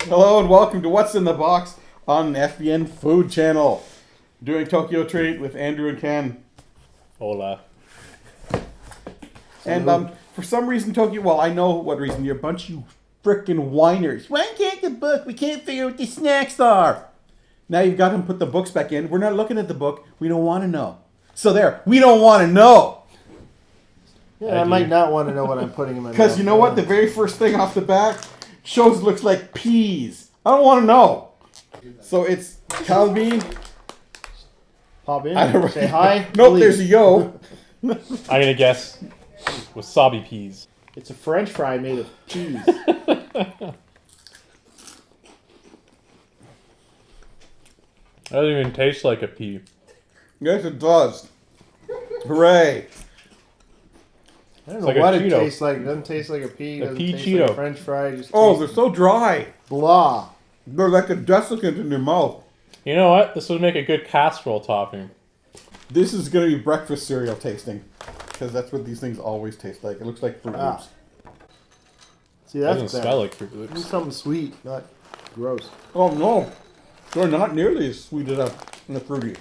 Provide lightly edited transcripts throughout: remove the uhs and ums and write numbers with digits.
Hello and welcome to What's in the Box on the FBN Food Channel. Doing Tokyo Treat with Andrew and Ken. Hola. And for some reason, Tokyo, well, I know what reason, you're a bunch of you frickin' whiners. Why can't the book? We can't figure out what the snacks are. Now you've got them put the books back in. We're not looking at the book. We don't want to know. So there, we don't want to know. Yeah, I might not want to know what I'm putting in my mouth. Because you know what? The very first thing off the bat shows looks like peas. I don't want to know. So it's Calvin. Pop in, I don't say hi. Nope, leave. there's a yo. I'm gonna guess wasabi peas. It's a French fry made of cheese. It doesn't even taste like a pea. Yes, it does. Hooray. I don't know like a what it Cheeto. tastes like. It doesn't taste like a pea. A Doesn't pea taste Cheeto. like a French fry. It just Oh, they're tastes so dry. blah. They're like a desiccant in your mouth. You know what? This would make a good casserole topping. This is going to be breakfast cereal tasting. Because that's what these things always taste like. It looks like Fruit Ah. Loops. See, It that's doesn't better. smell like Fruit Need Loops. something sweet, not gross. Oh, no. They're not nearly as sweet as the fruity.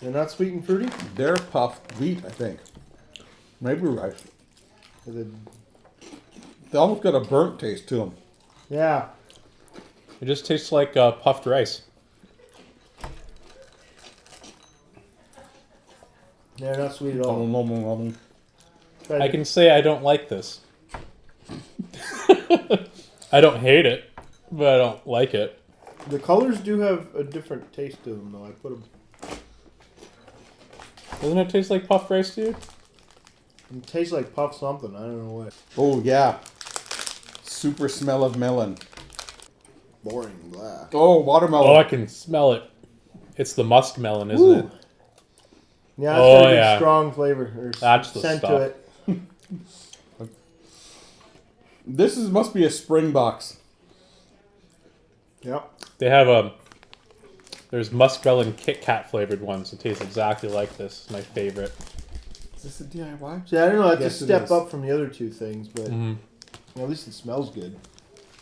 They're not sweet and fruity? They're puffed wheat, I think. Maybe rice. Is it- They almost got a burnt taste to them. Yeah. It just tastes like puffed rice. They're not sweet at all. Try I to- can say I don't like this. I don't hate it, but I don't like it. The colors do have a different taste to them, though. I put them. Doesn't it taste like puffed rice, dude? It tastes like puff something. I don't know what. Oh, yeah. Super smell of melon. Boring. Blah. Oh, watermelon. Oh, I can smell it. It's the muskmelon, isn't Ooh. it? Yeah, it's Oh, got a good yeah. strong flavor or That's the scent stuff. to it. This must be a spring box. Yep. They have there's muskmelon Kit Kat flavored ones that taste exactly like this. It's my favorite. Is this a DIY? See, I don't know. That's Yes, a it step is. up from the other two things, but Mm-hmm. well, at least it smells good.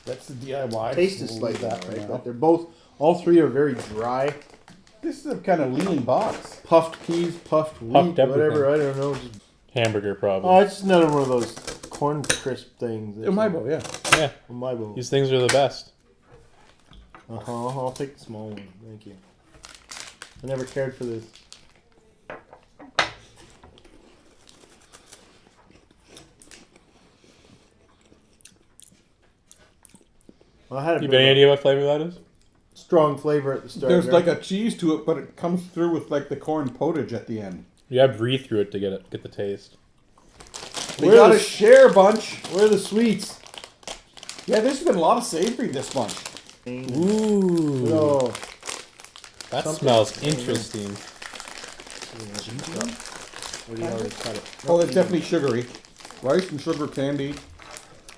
That's the DIY. Taste is We'll like leave that, for right? now. But they're both, all three are very dry. This is a kind of lean box. Puffed peas, puffed wheat, Puffed whatever. everything. I don't know. Just, Hamburger, probably. oh, it's just another one of those corn crisp things. In my bowl, yeah. Yeah, In my bowl. these things are the best. I'll take the small one. Thank you. I never cared for this. I had a You bit have any of a idea what flavor that is? strong flavor at the start. There's there. like a cheese to it, but it comes through with like the corn potage at the end. You have to breathe through it to get the taste. We Where gotta the- share, bunch. Where are the sweets? Yeah, there's been a lot of savory this bunch. Ooh, Oh, that something- smells interesting. Or do you already cut it? Oh, it's definitely sugary. Rice and sugar candy.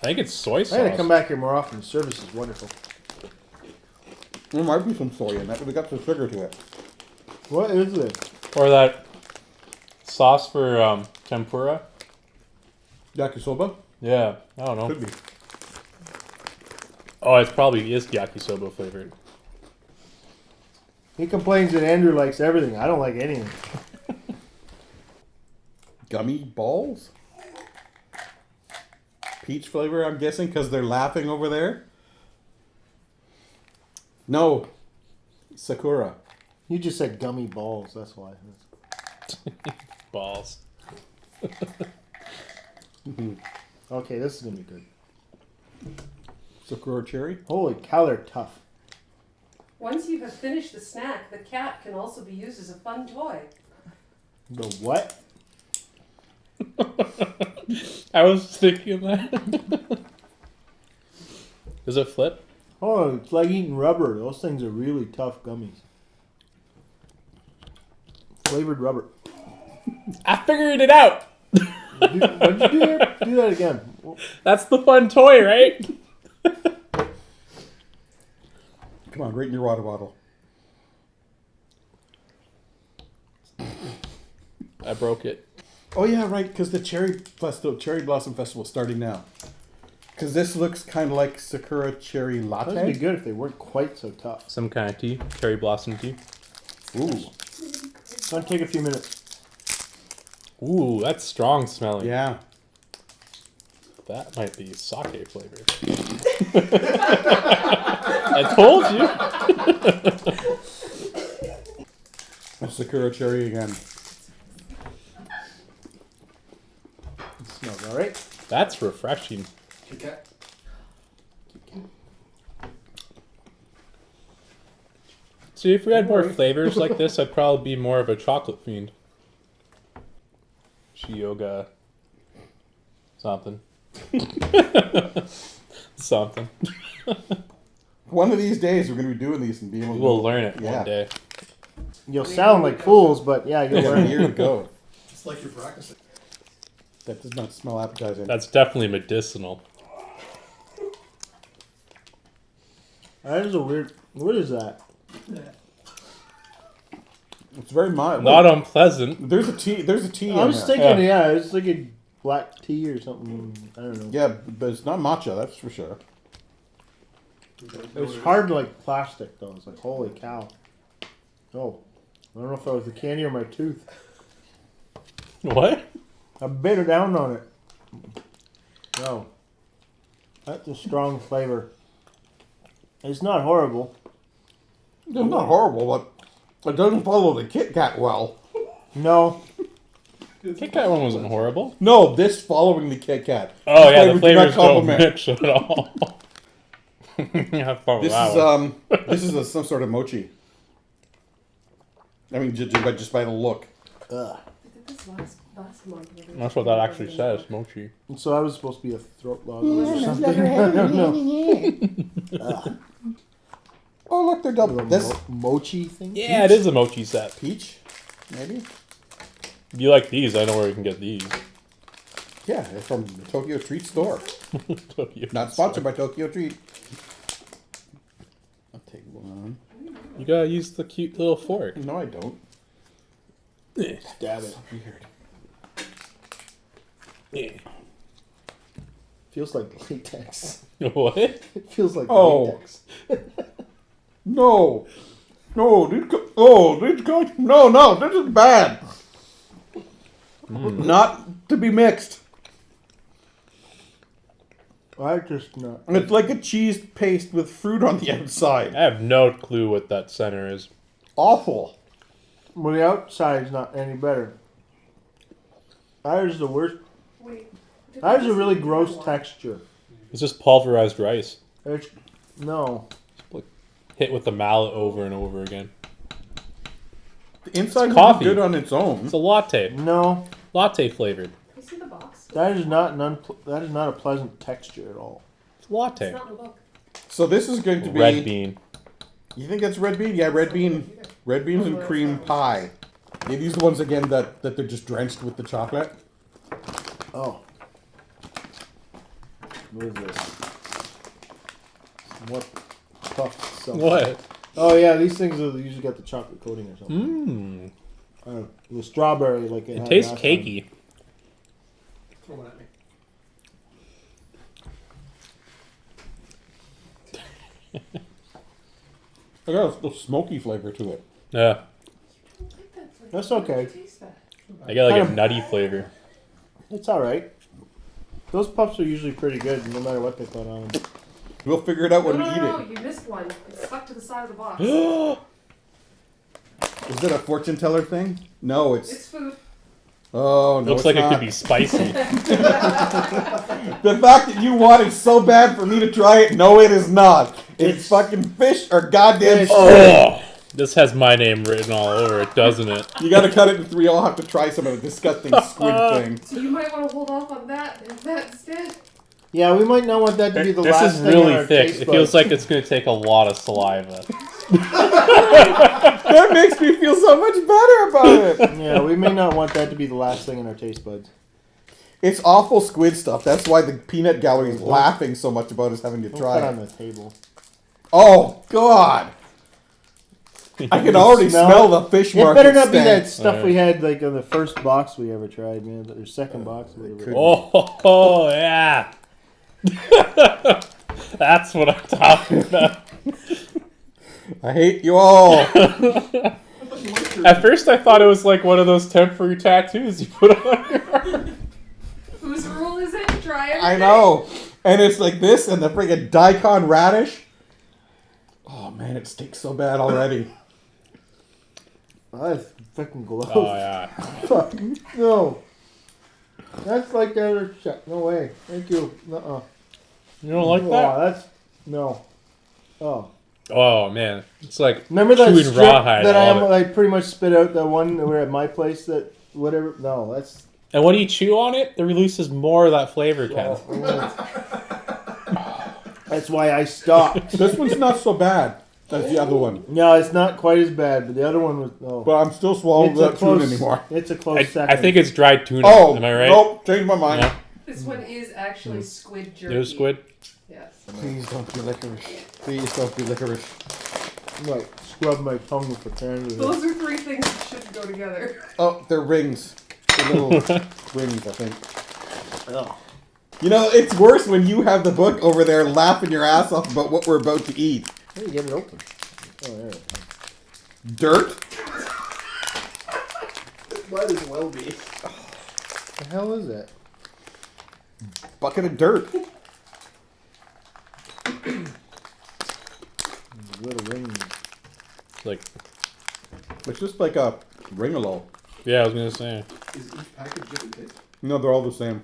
I think it's soy I gotta sauce. come back here more often. The service is wonderful. There might be some soy in that, but we got some sugar to it. What is it? Or that sauce for tempura. Yakisoba? Yeah, I don't know. Could be. Oh, it probably is yakisoba flavored. He complains that Andrew likes everything. I don't like anything. Gummy balls? Peach flavor, I'm guessing, because they're laughing over there? No. Sakura. You just said gummy balls. That's why. Balls. Okay, this is gonna be good. Sakura cherry? Holy cow, they're tough. Once you have finished the snack, the cat can also be used as a fun toy. The what? I was thinking that. Does it flip? Oh, it's like eating rubber. Those things are really tough gummies. Flavored rubber. I figured it out. What'd you do here? Do that again. That's the fun toy, right? Come on, right in your water bottle. I broke it. Oh yeah, right, because the cherry blossom festival is starting now. Because this looks kind of like Sakura Cherry That'd Latte. be good if they weren't quite so tough. Some kind of tea. Cherry blossom tea. Ooh. It's gonna take a few minutes. Ooh, that's strong smelling. Yeah. That might be sake flavored. I told you. Sakura Cherry again. It smells alright. That's refreshing. Okay. See, if we had more worry. flavors like this, I'd probably be more of a chocolate fiend. Shioga. Something. Something. One of these days, we're going to be doing these and be able to. We'll learn it Yeah. one day. You'll sound like fools, but yeah, you'll Yeah, learn. here we go. It's like you're practicing. That does not smell appetizing. That's definitely medicinal. That is a weird. What is that? It's very mild. Not unpleasant. There's a tea. There's a tea. I in was there. thinking, Yeah. yeah, it's like a black tea or something. I don't know. Yeah, but it's not matcha. That's for sure. It's hard like plastic though. It's like holy cow. Oh, I don't know if that was the candy or my tooth. What? I bit it down on it. No, that's a strong flavor. It's not horrible. It's not horrible, but it doesn't follow the Kit Kat well. No, Kit Kat one wasn't horrible. No, this following the Kit Kat. Oh yeah, the do not flavors don't complement. mix at all. Have fun with This that is one. this is some sort of mochi. I mean, just by the look. ugh. I did this last month. That's what that actually says, mochi. And so I was supposed to be a throat lozenge or something. I don't know. Oh, look, they're double. This Mochi thing. Yeah, it is a mochi set. peach, maybe. If you like these, I know where you can get these. Yeah, they're from the Tokyo Treat store. Tokyo. Not sponsored by Tokyo Treat. I'll take one. You gotta use the cute little fork. No, I don't. Stab it. Weird. Yeah. Feels like latex. What? It feels like Oh. latex. No, no, this is bad. Not to be mixed. I just not. It's like a cheese paste with fruit on the outside. I have no clue what that center is. Awful. Well, the outside's not any better. That is the worst. Wait. That is a really gross texture. It's just pulverized rice. It's no. Hit with the mallet over and over again. The inside is coffee. good on its own. It's a latte. No, Latte flavored. You see the box? that is not that is not a pleasant texture at all. It's It's latte. not in the book. So this is going to be Red bean. You think that's red bean? Yeah, red bean. Red beans and cream pie. Yeah, these are the ones again that they're just drenched with the chocolate. Oh, what is this? What puff? Something. What? Oh yeah, these things are usually got the chocolate coating or something. Mmm. The strawberry, like It had tastes last time. cakey. Throw one at me. It got a little smoky flavor to it. Yeah. I don't like that flavor. That's okay. I don't taste that. I get like Kind a of- nutty flavor. It's all right. Those puffs are usually pretty good, no matter what they put on them. We'll figure it out when no, we no, eat no, it. you missed one. It's stuck to the side of the box. Is it a fortune teller thing? No, It's it's. food. Oh no! Looks it's like not. it could be spicy. The fact that you want it so bad for me to try it, no, it is not. It's fucking fish or goddamn Fish. squid. Oh, this has my name written all over it, doesn't it? You gotta cut it in three. I'll have to try some of the disgusting squid thing. So you might want to hold off on that instead. Yeah, we might not want that to be the This last is thing on really our thick. taste It feels buds. like it's going to take a lot of saliva. That makes me feel so much better about it. Yeah, we may not want that to be the last thing in our taste buds. It's awful squid stuff. That's why the peanut gallery is laughing so much about us having to Don't try put on it. the table. Oh God! I can already smell the fish It market better not be that stench. stuff we had like on the first box we ever tried, man. Or second box, whatever. could- Oh, yeah. That's what I'm talking about. I hate you all. At first, I thought it was like one of those temporary tattoos you put on your arm. Whose rule is it? Try everything. I know. And it's like this and the friggin' daikon radish. Oh man, it stinks so bad already. That's fucking gross. Oh yeah. Fuck. No. That's like the other shit. No way. Thank you. Uh-uh. You don't like that? Oh, that's... No. Oh. Oh man, it's like Remember that chewing strip rawhide. that I love it. I pretty much spit out, the one that we're at my place that... Whatever. No, that's... And when you chew on it, it releases more of that flavor, Ken. That's why I stopped. This one's not so bad as the other one. No, it's not quite as bad, but the other one was... No. But I'm still swallowing It's a that tuna close... anymore. It's a close I second. think it's dried tuna. Oh, Am I right? nope, changed my mind. Yeah. This one is actually squid jerky. It was squid. Yes. Please don't be licorice. Please don't be licorice. Like, scrub my tongue with the can. Those are three things that shouldn't go together. Oh, they're rings. They're little rings, I think. Oh. You know, it's worse when you have the book over there laughing your ass off about what we're about to eat. How do you get it open? Oh, there it is. Dirt? Might as well be. The hell is that? Bucket of dirt. Little ring. Like, It's just like a ring-a-lo. yeah, I was gonna say. Is each package different taste? No, they're all the same.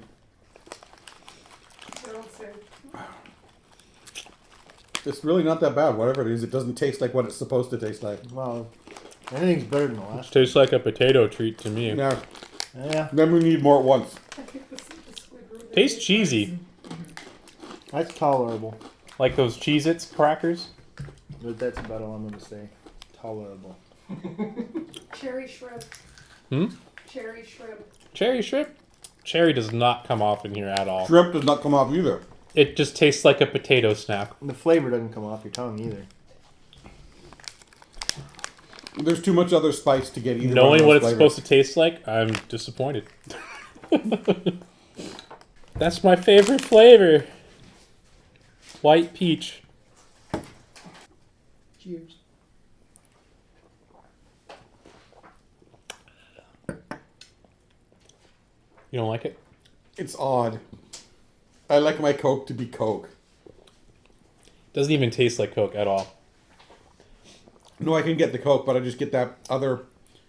I don't say. It's really not that bad. Whatever it is, it doesn't taste like what it's supposed to taste like. Wow. Anything's better than the last. Tastes like a potato treat to me. Now, Yeah. then we need more at once. I think this is the squid root. Tastes cheesy, That's tolerable. like those Cheez-Its crackers. But that's about all I'm going to say. Tolerable. Cherry shrimp. Hmm? Cherry shrimp. Cherry shrimp. Cherry does not come off in here at all. Shrimp does not come off either. It just tastes like a potato snack. The flavor doesn't come off your tongue either. There's too much other spice to get either. Knowing what it's flavors. supposed to taste like, I'm disappointed. That's my favorite flavor. White peach. Cheers. You don't like it? It's odd. I like my Coke to be Coke. Doesn't even taste like Coke at all. No, I can get the Coke, but I just get that other.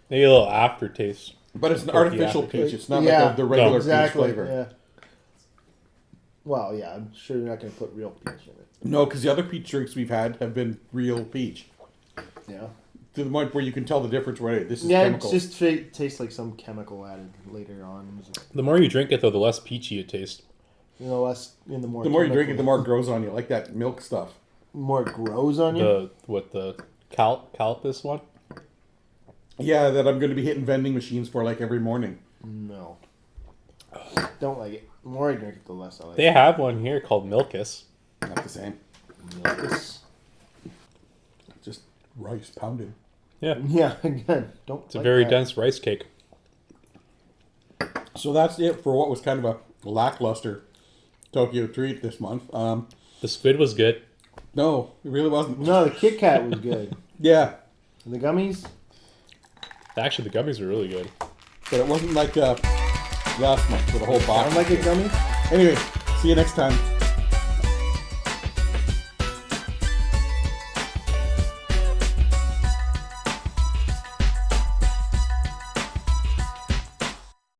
Maybe a little aftertaste. But it's an Cokey artificial aftertaste. peach. It's not Yeah, like the regular peach Exactly. flavor. Yeah. Well, yeah, I'm sure you're not going to put real peach in it. No, because the other peach drinks we've had have been real peach. Yeah. To the point where you can tell the difference right. This is Yeah, chemical. it just tastes like some chemical added later on. The more you drink it, though, the less peachy it tastes. You know, less in the more. The more you drink it, chemical- the more it grows on you, like that milk stuff. more it grows on you. The calpis one? Yeah, that I'm going to be hitting vending machines for like every morning. No. Don't like it. The more I drink it, the less I like They it. have one here called Milkus. Not the same. It's- Just rice pounded. Yeah, yeah, again, don't. it's a very dense rice cake. So that's it for what was kind of a lackluster Tokyo treat this month. The squid was good. No, it really wasn't. No, the Kit Kat was good. Yeah, And the gummies. Actually, the gummies were really good. but it wasn't like last month with a whole box. Sound like a gummy. Anyway, see you next time.